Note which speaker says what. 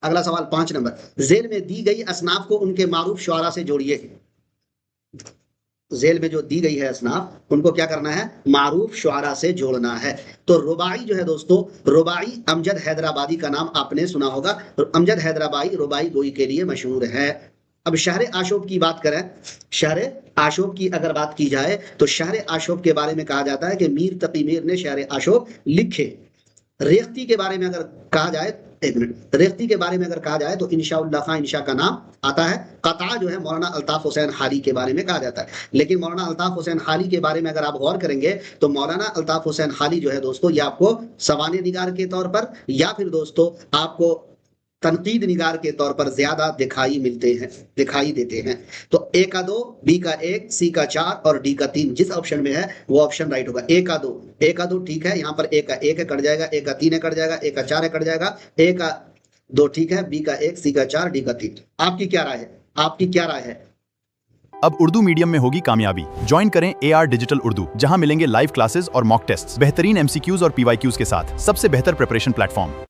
Speaker 1: अगला सवाल 5 number, jail में दी गई असनाफ को उनके मारूफ शुआरा से जोड़िए। जेल में जो दी गई है असनाफ, उनको क्या करना है, मारूफ शुआरा से जोड़ना है। तो रुबाई जो है दोस्तों, रुबाई अमजद हैदराबादी का नाम आपने सुना होगा। अमजद हैदराबादी रुबाई गोई के लिए मशहूर है। अब शहर आशोब की बात करें, शहर आशोब की अगर बात की जाए तो शहर आशोब के बारे में कहा जाता है कि मीर तकी मीर ने शहर आशोब लिखे। रेख्ती के बारे में अगर कहा जाए, एक मिनट, रेख्ती के बारे में अगर कहा जाए तो इंशाउल्लाह खां इंशा का नाम आता है। कता जो है मौलाना अल्ताफ हुसैन हाली के बारे में कहा जाता है। लेकिन मौलाना अल्ताफ हुसैन हाली के बारे में अगर आप गौर करेंगे तो मौलाना अल्ताफ हुसैन हाली जो है दोस्तों, ये आपको सवाने निगार के तौर पर या फिर दोस्तों आपको तनकीद निगार के तौर पर ज्यादा दिखाई देते हैं। तो ए का 2, बी का 1, सी का 4 और डी का 3, जिस ऑप्शन में है वो ऑप्शन राइट होगा। ए का 2 ठीक है, यहाँ पर ए का 1 कट जाएगा, ए का 3 कट जाएगा, ए का 4 कट जाएगा, ए का 2 ठीक है, बी का 1, सी का 4, डी का 3। आपकी क्या राय है, आपकी क्या राय है?
Speaker 2: अब उर्दू मीडियम में होगी कामयाबी। ज्वाइन करें AR डिजिटल उर्दू, जहां मिलेंगे लाइव क्लासेस और मॉक टेस्ट, बेहतरीन MCQs और PYQs के साथ सबसे बेहतर प्रिपरेशन प्लेटफॉर्म।